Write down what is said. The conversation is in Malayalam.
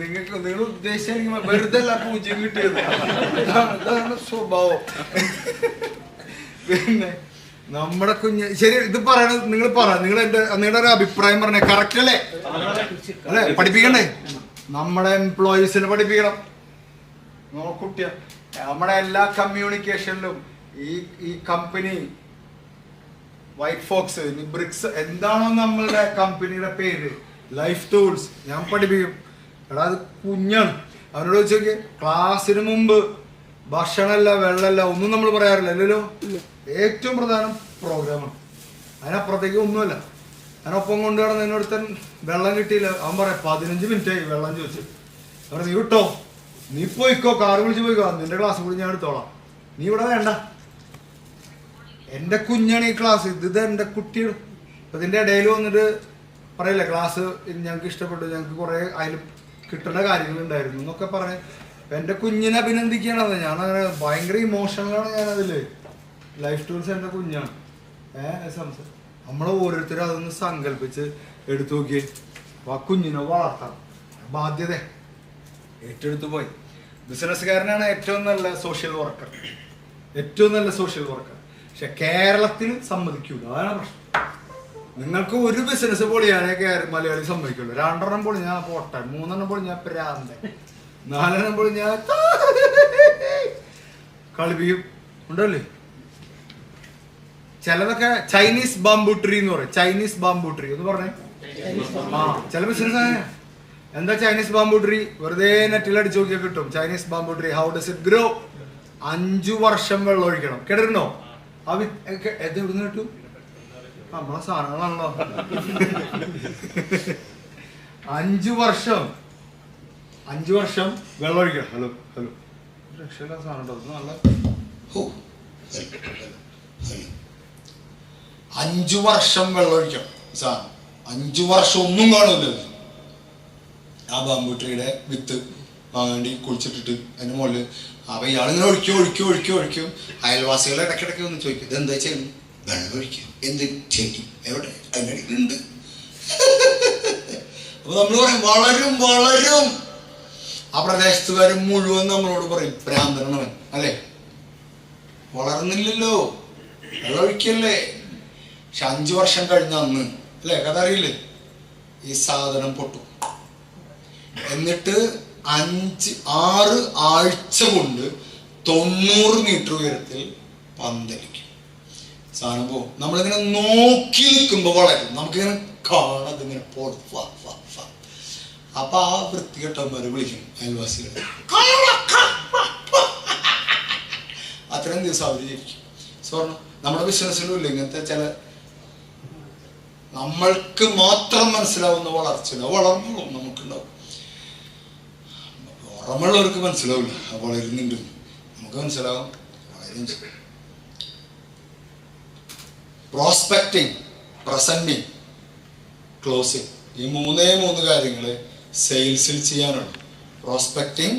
നിങ്ങൾ ഉദ്ദേശിച്ച വെറുതെ അല്ല പൂജ്യം കിട്ടിയത്. അതാണ് സ്വഭാവം. പിന്നെ നമ്മുടെ കുഞ്ഞ് ശരി, ഇത് പറയണത് നിങ്ങൾ പറ, നിങ്ങളുടെ ഒരു അഭിപ്രായം പറഞ്ഞേ. കറക്റ്റ് അല്ലേ? അല്ലെ? പഠിപ്പിക്കണ്ടേ? നമ്മുടെ എംപ്ലോയീസിനെ പഠിപ്പിക്കണം. നോക്കുട്ടിയ നമ്മുടെ എല്ലാ കമ്മ്യൂണിക്കേഷനിലും ഈ കമ്പനി വൈറ്റ് ഫോക്സ്, ബ്രിക്സ്, എന്താണോ നമ്മളുടെ കമ്പനിയുടെ പേര്, ലൈഫ് ടൂൾസ്, ഞാൻ പഠിപ്പിക്കും. എടാ അത് കുഞ്ഞാണ്, അവനോട് വെച്ച് നോക്കിയേ. ക്ലാസ്സിന് മുമ്പ് ഭക്ഷണമല്ല വെള്ളമല്ല ഒന്നും നമ്മൾ പറയാറില്ല, അല്ലല്ലോ. ഏറ്റവും പ്രധാനം പ്രോഗ്രാമാണ്. അതിനപ്പുറത്തേക്ക് ഒന്നുമല്ല. അതിനൊപ്പം കൊണ്ട് കിടന്ന് എന്നോടത്തൻ വെള്ളം കിട്ടിയില്ല. അവൻ പറയാം 15 മിനിറ്റായി വെള്ളം ചോദിച്ചു. അവർ നീ വിട്ടോ, നീ പോയിക്കോ, കാറ് വിളിച്ച് പോയിക്കോ, നിന്റെ ക്ലാസ് കൂടി ഞാൻ എടുത്തോളാം, നീ ഇവിടെ വേണ്ട. എൻ്റെ കുഞ്ഞാണ് ഈ ക്ലാസ്, ഇത് എൻ്റെ കുട്ടിയാണ്. അപ്പം ഇതിൻ്റെ ഇടയിൽ വന്നിട്ട് പറയില്ല ക്ലാസ് ഞങ്ങൾക്ക് ഇഷ്ടപ്പെട്ടു, ഞങ്ങൾക്ക് കുറേ അതിൽ കിട്ടേണ്ട കാര്യങ്ങളുണ്ടായിരുന്നു എന്നൊക്കെ പറഞ്ഞ് എൻ്റെ കുഞ്ഞിനെ അഭിനന്ദിക്കുകയാണത്. ഞാനങ്ങനെ ഭയങ്കര ഇമോഷണലാണ് ഞാനതിൽ. ലൈഫ് ടൂൾസ് എൻ്റെ കുഞ്ഞാണ്. സംസാരം നമ്മൾ ഓരോരുത്തരും അതൊന്ന് സങ്കല്പിച്ച് എടുത്തു നോക്കിയേ. അപ്പോൾ ആ കുഞ്ഞിനെ വളർത്താം, ബാധ്യത ഏറ്റെടുത്ത് പോയി. ബിസിനസ്സുകാരനാണ് ഏറ്റവും നല്ല സോഷ്യൽ വർക്കർ, ഏറ്റവും നല്ല സോഷ്യൽ വർക്കർ. പക്ഷെ കേരളത്തിൽ സമ്മതിക്കൂല, അതാണ് പ്രശ്നം. നിങ്ങൾക്ക് ഒരു ബിസിനസ് പൊളിയാനേ മലയാളി സമ്മതിക്കുള്ളൂ. 2 പൊളി ഞാൻ പോട്ടെ, 3 പൊളി ഞാൻ പ്രാന്ത, 4 പൊളി ഞാൻ കളിപ്പിക്കും. ഉണ്ടല്ലേ ചിലതൊക്കെ ചൈനീസ് ബാംബു ട്രീ എന്ന് പറയും. ചൈനീസ് ബാംബു ട്രീ എന്ന് പറഞ്ഞേ. ചില ബിസിനസ് എന്താ ചൈനീസ് ബാംബു ട്രീ? വെറുതെ നെറ്റിൽ അടിച്ചു നോക്കിയാൽ കിട്ടും. Chinese bamboo tree, how does it grow? 5 വർഷം വെള്ളം ഒഴിക്കണം. കേട്ടിട്ടുണ്ടോ? എവിടുന്ന് കിട്ടും? നമ്മളെ സാധനങ്ങളാണല്ലോ. 5 വർഷം വെള്ളം ഒഴിക്കണം. ഹലോ രക്ഷയില്ല സാധനം നല്ല 5 വർഷം വെള്ളം ഒഴിക്കണം സാധനം. 5 വർഷം ഒന്നും കാണൂല്ലോ. ആ ബാംബു ട്രീയുടെ വിത്ത് വാങ്ങി കുളിച്ചിട്ടിട്ട് അതിന്റെ മുകളിൽ അപ്പൊ ഇയാളിങ്ങനെ ഒഴിക്കും. അയൽവാസികളെ ഇടയ്ക്കിടയ്ക്ക് ഒന്ന് ചോദിക്കും, ഇതെന്താ ചെയ്യുന്നു? വെള്ളം ഒഴിക്കും. എന്ത് ചെടി എവിടെ? അതിനിടയ്ക്കുണ്ട്. അപ്പൊ നമ്മൾ പറയും വളരും. ആ പ്രദേശത്തുകാർ മുഴുവൻ നമ്മളോട് പറയും ഭ്രാന്തനവൻ, അല്ലേ? വളർന്നില്ലല്ലോ, വെള്ളം ഒഴിക്കല്ലേ. പക്ഷെ 5 വർഷം കഴിഞ്ഞ അന്ന്, അല്ലേ, കഥ അറിയില്ലേ, ഈ സാധനം പൊട്ടും. എന്നിട്ട് 5-6 ആഴ്ച കൊണ്ട് 90 മീറ്റർ ഉയരത്തിൽ പന്തലിക്കും. സാധനം പോകും. നമ്മളിങ്ങനെ നോക്കി നിൽക്കുമ്പോൾ വളരും. നമുക്കിങ്ങനെ കാണാതെ ഇങ്ങനെ പോകും. അപ്പൊ ആ വൃത്തികെട്ടന്മാരെ വിളിക്കും അയൽവാസികൾ. അത്രയും ദിവസം അവര് ജയിക്കും. സ്വർണ്ണം നമ്മുടെ ബിസിനസ്സിലും ഇല്ല ഇങ്ങനത്തെ ചില നമ്മൾക്ക് മാത്രം മനസ്സിലാവുന്ന വളർച്ച. വളർന്നോളും, നമുക്കുണ്ടാവും. ഓർമ്മയുള്ളവർക്ക് മനസ്സിലാവില്ല വളരുന്നുണ്ട്, നമുക്ക് മനസ്സിലാവും. പ്രോസ്പെക്റ്റിംഗ്, പ്രസന്റിങ്, ക്ലോസിങ്, ഈ 3 കാര്യങ്ങള് സെയിൽസിൽ ചെയ്യാനുണ്ട്. പ്രോസ്പെക്റ്റിംഗ്,